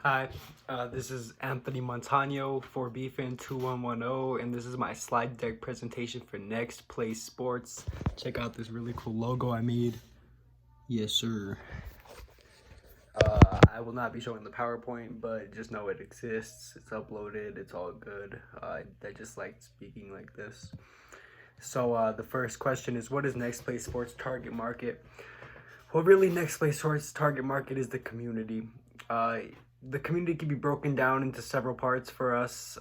Hi, this is Anthony Montano for BFIN-2110, and this is my slide deck presentation for Next Place Sports. Check out this really cool logo I made. Yes, sir. I will not be showing the PowerPoint, but just know it exists. It's uploaded. It's all good. I just like speaking like this. So the first question is, what is Next Place Sports target market? Well, really, Next Place Sports target market is the community. The community can be broken down into several parts for us.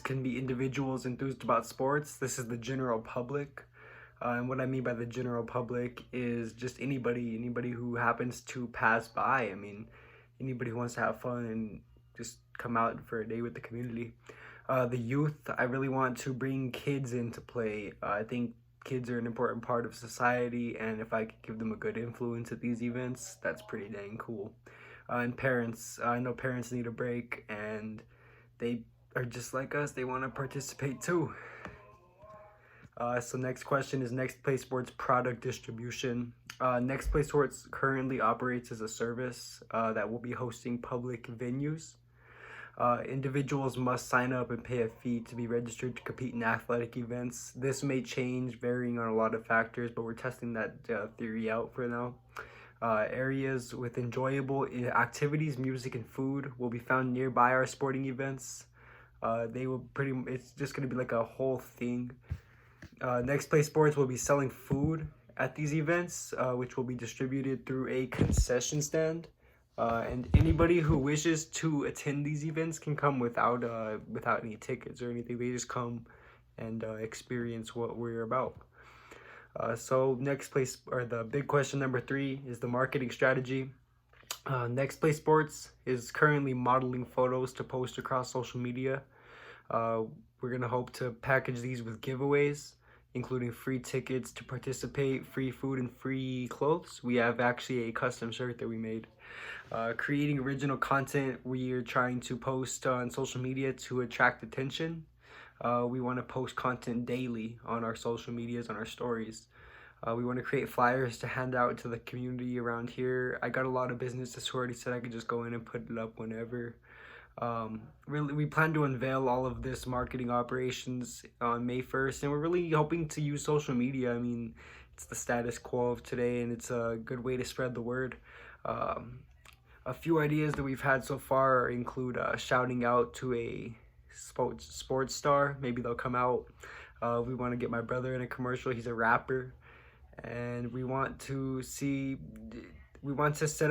Can be individuals enthused about sports. This is the general public. And what I mean by the general public is just anybody who happens to pass by. I mean, anybody who wants to have fun and just come out for a day with the community. The youth, I really want to bring kids into play. I think kids are an important part of society, and if I could give them a good influence at these events, that's pretty dang cool. And parents, I know parents need a break, and they are just like us. They want to participate too. So next question is Next Place Sports product distribution. Next Place Sports currently operates as a service that will be hosting public venues. Individuals must sign up and pay a fee to be registered to compete in athletic events. This may change varying on a lot of factors, but we're testing that theory out for now. Areas with enjoyable activities, music, and food will be found nearby our sporting events. It's just going to be like a whole thing. Next Place Sports will be selling food at these events, which will be distributed through a concession stand. And anybody who wishes to attend these events can come without any tickets or anything. They just come and experience what we're about. So next place, or the big question number 3 is the marketing strategy. Next Place Sports is currently modeling photos to post across social media. We're gonna hope to package these with giveaways, including free tickets to participate, free food, and free clothes. We have actually a custom shirt that we made. Creating original content, we are trying to post on social media to attract attention. We want to post content daily on our social medias, on our stories. We want to create flyers to hand out to the community around here. I got a lot of businesses who already said I could just go in and put it up whenever. Really, we plan to unveil all of this marketing operations on May 1st, and we're really hoping to use social media. I mean, it's the status quo of today, and it's a good way to spread the word. A few ideas that we've had so far include shouting out to a sports star. Maybe they'll come out. We want to get my brother in a commercial. He's a rapper, and we want to set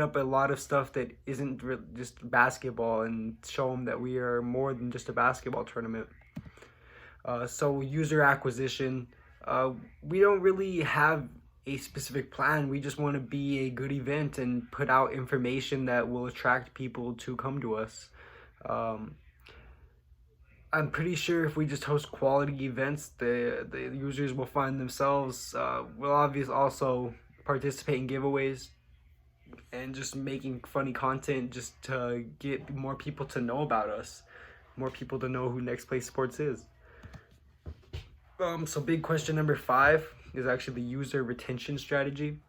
up a lot of stuff that isn't just basketball and show them that we are more than just a basketball tournament. So user acquisition, we don't really have a specific plan. We just want to be a good event and put out information that will attract people to come to us. I'm pretty sure if we just host quality events, the users will find themselves. We'll obviously also participate in giveaways and just making funny content just to get more people to know about us, more people to know who Next Place Sports is. So big question number 5 is actually the user retention strategy.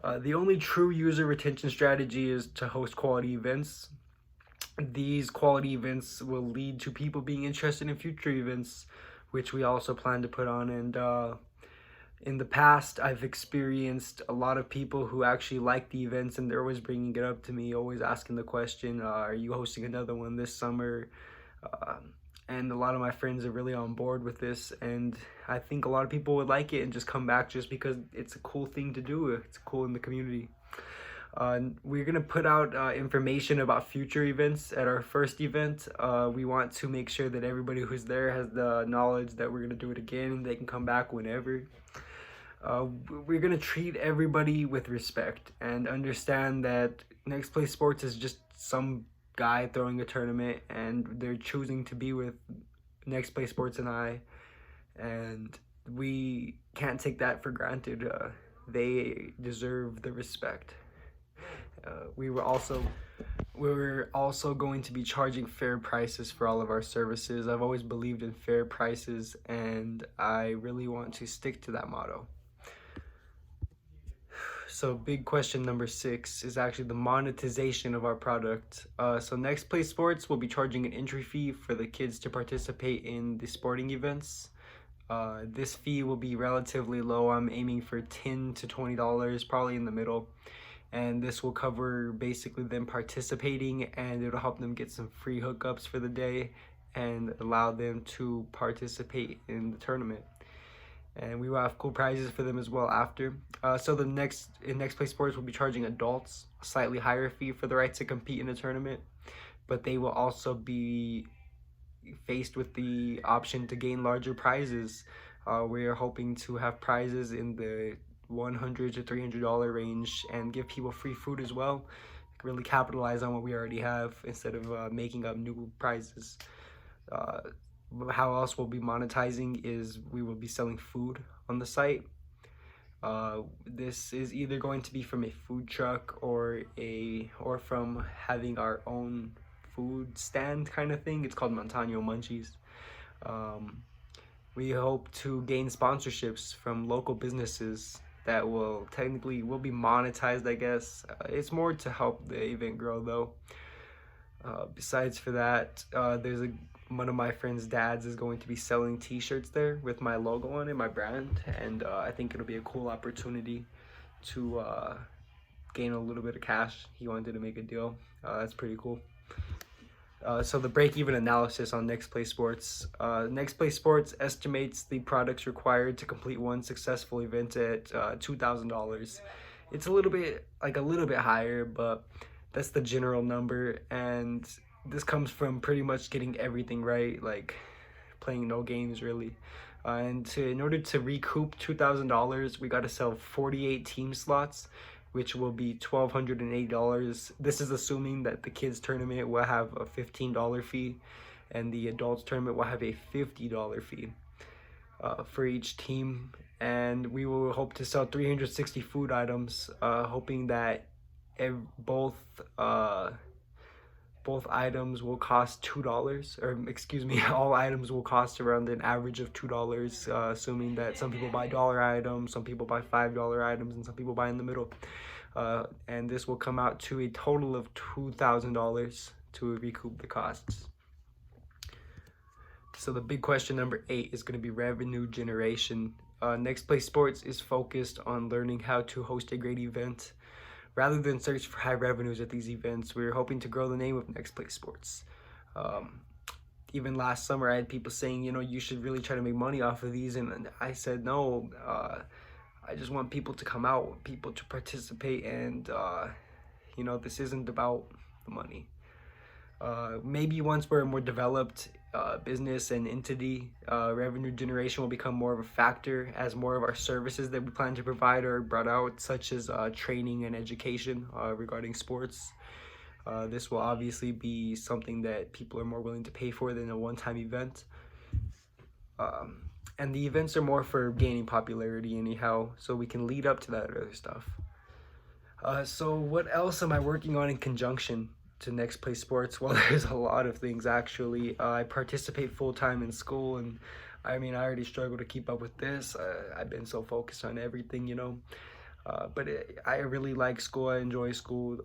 The only true user retention strategy is to host quality events. These quality events will lead to people being interested in future events, which we also plan to put on. And in the past, I've experienced a lot of people who actually like the events, and they're always bringing it up to me, always asking the question, are you hosting another one this summer? And a lot of my friends are really on board with this, and I think a lot of people would like it and just come back just because it's a cool thing to do. It's cool in the community. We're going to put out information about future events at our first event. We want to make sure that everybody who's there has the knowledge that we're going to do it again and they can come back whenever. We're going to treat everybody with respect and understand that Next Place Sports is just some guy throwing a tournament, and they're choosing to be with Next Place Sports and we can't take that for granted. They deserve the respect. We're also going to be charging fair prices for all of our services. I've always believed in fair prices, and I really want to stick to that motto. So big question number 6 is actually the monetization of our product. So Next Play Sports will be charging an entry fee for the kids to participate in the sporting events. This fee will be relatively low. I'm aiming for $10 to $20, probably in the middle. And this will cover basically them participating, and it'll help them get some free hookups for the day and allow them to participate in the tournament. And we will have cool prizes for them as well after. So in Next Play Sports, we'll be charging adults a slightly higher fee for the right to compete in a tournament, but they will also be faced with the option to gain larger prizes. We are hoping to have prizes in the $100 to $300 range and give people free food as well. Really capitalize on what we already have instead of making up new prizes. How else we'll be monetizing is we will be selling food on the site. This is either going to be from a food truck or from having our own food stand kind of thing. It's called Montano Munchies. We hope to gain sponsorships from local businesses that will be monetized, I guess. It's more to help the event grow though. Besides for that, one of my friend's dads is going to be selling t-shirts there with my logo on it, my brand, and I think it'll be a cool opportunity to gain a little bit of cash. He wanted to make a deal. That's pretty cool. So the break-even analysis on Next Play Sports. Next Play Sports estimates the products required to complete one successful event at $2,000. It's a little bit higher, but that's the general number, and this comes from pretty much getting everything right, like playing no games really. In order to recoup $2,000, we got to sell 48 team slots, which will be $1,280. This is assuming that the kids tournament will have a $15 fee and the adults tournament will have a $50 fee for each team. And we will hope to sell 360 food items, hoping that both items will cost $2, or excuse me, all items will cost around an average of $2, assuming that some people buy dollar items, some people buy $5 items, and some people buy in the middle. And this will come out to a total of $2,000 to recoup the costs. So the big question number 8 is going to be revenue generation. Next Play Sports is focused on learning how to host a great event. Rather than search for high revenues at these events, we're hoping to grow the name of Next Play Sports. Even last summer, I had people saying, you should really try to make money off of these. And I said, no, I just want people to come out, people to participate. And, this isn't about the money. Maybe once we're a more developed business and entity, revenue generation will become more of a factor as more of our services that we plan to provide are brought out, such as training and education regarding sports. This will obviously be something that people are more willing to pay for than a one-time event. And the events are more for gaining popularity anyhow, so we can lead up to that other stuff. So what else am I working on in conjunction to Next Play Sports? Well, there's a lot of things actually. I participate full-time in school, and I already struggle to keep up with this. I've been so focused on everything, but I really like school. I enjoy school.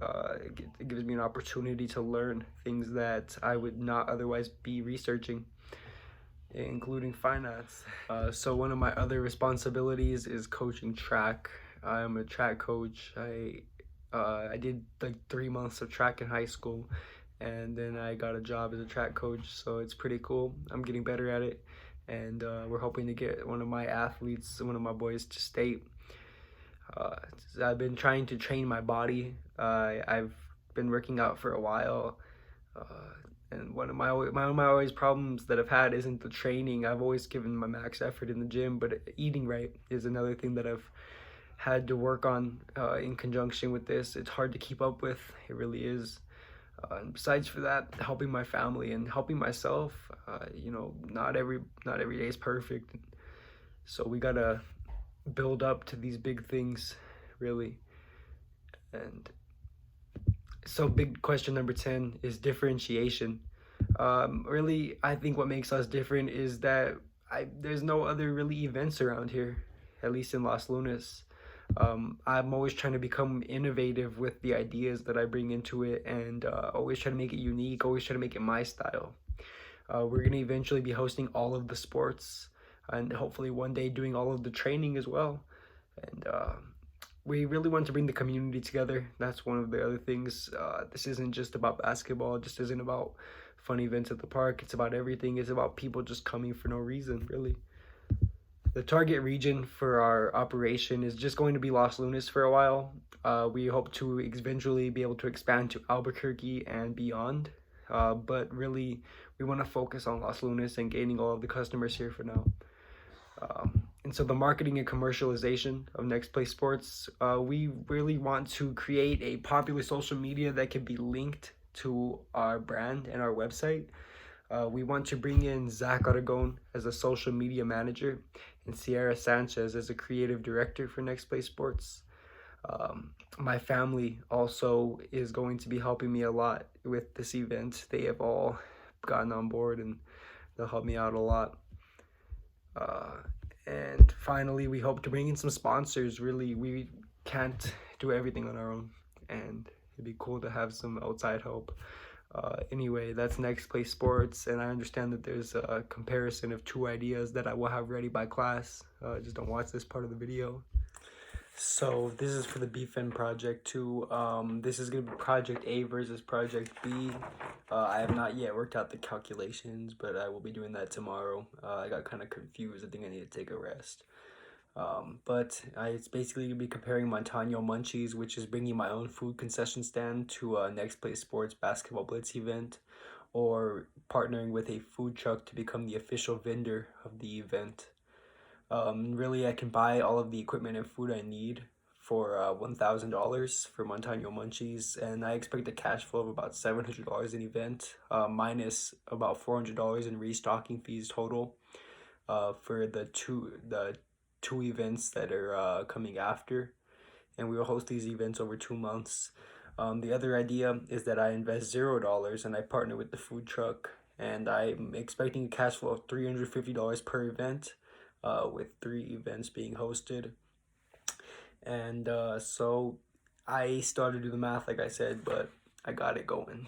It gives me an opportunity to learn things that I would not otherwise be researching, including finance. So one of my other responsibilities is coaching track. I'm a track coach. I did like 3 months of track in high school, and then I got a job as a track coach, so it's pretty cool. I'm getting better at it, and we're hoping to get one of my boys to state. I've been trying to train my body. I've been working out for a while, and one of my always problems that I've had isn't the training. I've always given my max effort in the gym, but eating right is another thing that I've had to work on in conjunction with this. It's hard to keep up with, it really is. And besides for that, helping my family and helping myself, not every day is perfect, so we gotta build up to these big things, really. And so big question number 10 is differentiation. Really, I think what makes us different is that there's no other really events around here, at least in Los Lunas. I'm always trying to become innovative with the ideas that I bring into it, and always try to make it unique, always try to make it my style. We're going to eventually be hosting all of the sports, and hopefully one day doing all of the training as well. And we really want to bring the community together. That's one of the other things. This isn't just about basketball. It just isn't about fun events at the park. It's about everything. It's about people just coming for no reason, really. The target region for our operation is just going to be Los Lunas for a while. We hope to eventually be able to expand to Albuquerque and beyond. But really, we want to focus on Los Lunas and gaining all of the customers here for now. And so the marketing and commercialization of Next Play Sports, we really want to create a popular social media that can be linked to our brand and our website. We want to bring in Zach Aragon as a social media manager and Sierra Sanchez as a creative director for Next Play Sports. My family also is going to be helping me a lot with this event. They have all gotten on board and they'll help me out a lot. And finally, we hope to bring in some sponsors. Really, we can't do everything on our own, and it'd be cool to have some outside help. Anyway, that's Next Play Sports, and I understand that there's a comparison of two ideas that I will have ready by class. Just don't watch this part of the video. So this is for the BFIN project too. This is going to be project A versus project B. I have not yet worked out the calculations, but I will be doing that tomorrow. I got kind of confused. I think I need to take a rest. But it's basically going to be comparing Montano Munchies, which is bringing my own food concession stand, to a Next Play Sports Basketball Blitz event, or partnering with a food truck to become the official vendor of the event. Really, I can buy all of the equipment and food I need for $1,000 for Montano Munchies, and I expect a cash flow of about $700 an event, minus about $400 in restocking fees total for the two events that are coming after, and we will host these events over 2 months. The other idea is that I invest $0 and I partner with the food truck, and I'm expecting a cash flow of $350 per event, with 3 events being hosted. And so I started to do the math, like I said, but I got it going.